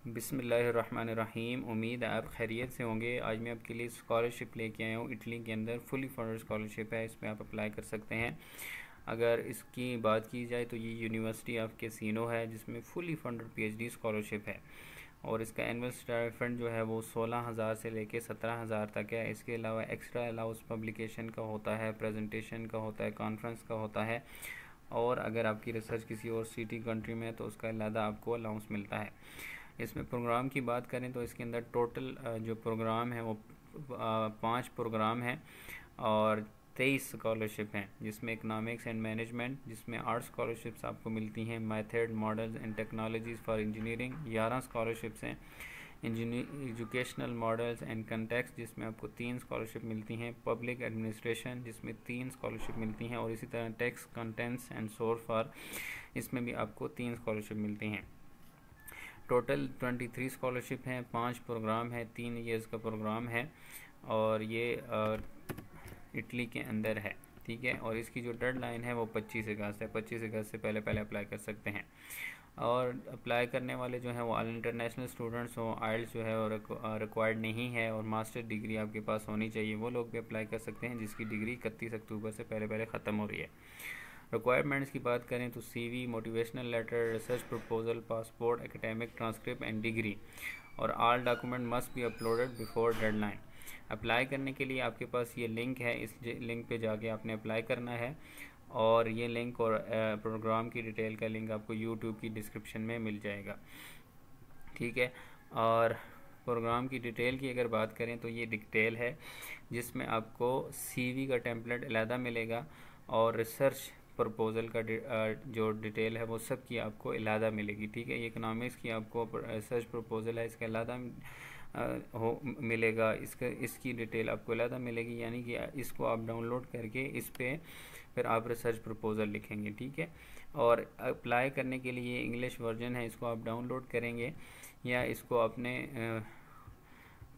बिस्मिल्लाहिर्रहमानिर्रहीम। उम्मीद है आप खैरियत से होंगे। आज मैं आपके लिए स्कॉलरशिप लेके आया हूँ। इटली के अंदर फुली फंडेड स्कॉलरशिप है, इसमें आप अप्लाई कर सकते हैं। अगर इसकी बात की जाए तो ये यूनिवर्सिटी ऑफ कैसीनो है, जिसमें फुली फंडेड पीएचडी स्कॉलरशिप है और इसका एनुअल स्टाइपेंड जो है वो 16,000 से लेके 17,000 तक है। इसके अलावा एक्स्ट्रा अलाउंस पब्लिकेशन का होता है, प्रेजेंटेशन का होता है, कॉन्फ्रेंस का होता है, और अगर आपकी रिसर्च किसी और सिटी कंट्री में है तो उसका अलहदा आपको अलाउंस मिलता है। इसमें प्रोग्राम की बात करें तो इसके अंदर टोटल जो प्रोग्राम है वो 5 प्रोग्राम हैं और 23 स्कॉलरशिप हैं, जिसमें इकनॉमिक्स एंड मैनेजमेंट, जिसमें 8 स्कॉलरशिप्स आपको मिलती हैं। Method, models and technologies for engineering 11 scholarships हैं। एजुकेशनल मॉडल्स एंड कंटेक्स्ट, जिसमें आपको 3 स्कॉलरशिप मिलती हैं। पब्लिक एडमिनिस्ट्रेशन, जिसमें 3 स्कॉलरशिप मिलती हैं, और इसी तरह text, contents and source for, इसमें भी आपको 3 स्कॉलरशिप मिलती हैं। टोटल 23 स्कॉलरशिप हैं, 5 प्रोग्राम है, 3 ईयर्स का प्रोग्राम है और ये इटली के अंदर है, ठीक है। और इसकी जो डेडलाइन है वो 25 अगस्त है। 25 अगस्त से पहले अप्लाई कर सकते हैं। और अप्लाई करने वाले जो हैं वो ऑल इंटरनेशनल स्टूडेंट्स हों, आइल्स जो है और रिक्वायर्ड नहीं है, और मास्टर डिग्री आपके पास होनी चाहिए, वो लोग भी अप्लाई कर सकते हैं जिसकी डिग्री 31 अक्टूबर से पहले ख़त्म हो रही है। रिक्वायरमेंट्स की बात करें तो CV, motivational letter, research proposal, passport, academic transcript and degree, और all document must be uploaded before deadline. Apply करने के लिए आपके पास ये लिंक है, इस लिंक पे जाके आपने अप्लाई करना है, और ये लिंक और प्रोग्राम की डिटेल का लिंक आपको यूट्यूब की डिस्क्रिप्शन में मिल जाएगा, ठीक है। और प्रोग्राम की डिटेल की अगर बात करें तो ये डिटेल है, जिसमें आपको सीवी का टेम्पलेट अलहदा मिलेगा और रिसर्च प्रपोजल का जो डिटेल है वो सब की आपको अलहदा मिलेगी, ठीक है। ये इकनॉमिक्स की आपको रिसर्च प्रपोजल है, इसका अलहदा मिलेगा, इसकी डिटेल आपको अलहदा मिलेगी, यानी कि इसको आप डाउनलोड करके इस पर फिर आप रिसर्च प्रपोजल लिखेंगे, ठीक है। और अप्लाई करने के लिए इंग्लिश वर्जन है, इसको आप डाउनलोड करेंगे या इसको अपने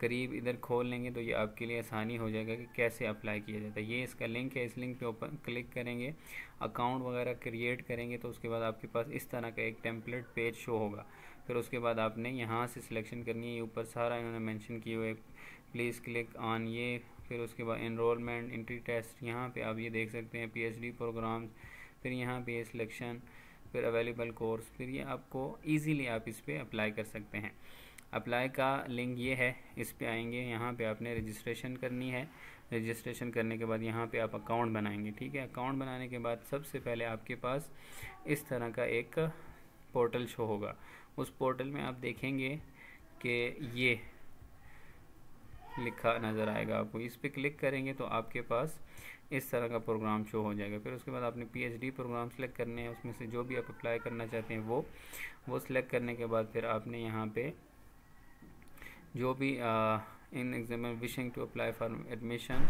करीब इधर खोल लेंगे तो ये आपके लिए आसानी हो जाएगा कि कैसे अप्लाई किया जाता है। ये इसका लिंक है, इस लिंक पे ओपन क्लिक करेंगे, अकाउंट वगैरह क्रिएट करेंगे तो उसके बाद आपके पास इस तरह का एक टेम्पलेट पेज शो होगा। फिर उसके बाद आपने यहाँ से सिलेक्शन करनी है, ऊपर सारा इन्होंने मेंशन किए हुए, प्लीज़ क्लिक ऑन ये। फिर उसके बाद एनरोलमेंट, एंट्री टेस्ट, यहाँ पे आप ये देख सकते हैं पीएचडी प्रोग्राम, फिर यहाँ पे सिलेक्शन, फिर अवेलेबल कोर्स, फिर ये आपको ईज़िली आप इस पर अप्लाई कर सकते हैं। अप्लाई का लिंक ये है, इस पे आएंगे, यहाँ पे आपने रजिस्ट्रेशन करनी है। रजिस्ट्रेशन करने के बाद यहाँ पे आप अकाउंट बनाएंगे, ठीक है। अकाउंट बनाने के बाद सबसे पहले आपके पास इस तरह का एक पोर्टल शो होगा। उस पोर्टल में आप देखेंगे कि ये लिखा नज़र आएगा आपको, इस पर क्लिक करेंगे तो आपके पास इस तरह का प्रोग्राम शो हो जाएगा। फिर उसके बाद आपने पीएचडी प्रोग्राम सेलेक्ट करने हैं, उसमें से जो भी आप अप्लाई करना चाहते हैं वो सिलेक्ट करने के बाद फिर आपने यहाँ पे जो भी in example wishing to apply for admission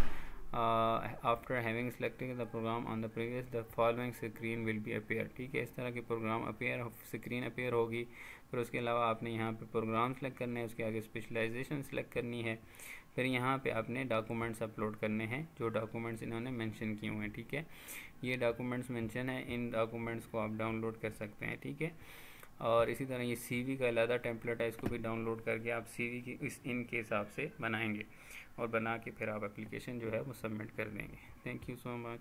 after having selected the programme on the previous the following screen will be appear, ठीक है। इस तरह की प्रोग्राम स्क्रीन अपेयर होगी। फिर उसके अलावा आपने यहाँ पे प्रोग्राम सेलेक्ट करने हैं, उसके आगे स्पेशलाइजेशन सेलेक्ट करनी है, फिर यहाँ पे आपने डॉक्यूमेंट्स अपलोड करने हैं, जो डॉक्यूमेंट्स इन्होंने मेंशन किए हुए हैं, ठीक है। ये डॉक्यूमेंट्स मेंशन है, इन डॉक्यूमेंट्स को आप डाउनलोड कर सकते हैं, ठीक है। और इसी तरह ये सीवी का अलग टेम्पलेट है, इसको भी डाउनलोड करके आप सीवी की इनके हिसाब से बनाएंगे और बना के फिर आप एप्लीकेशन जो है वो सबमिट कर देंगे। Thank you so much.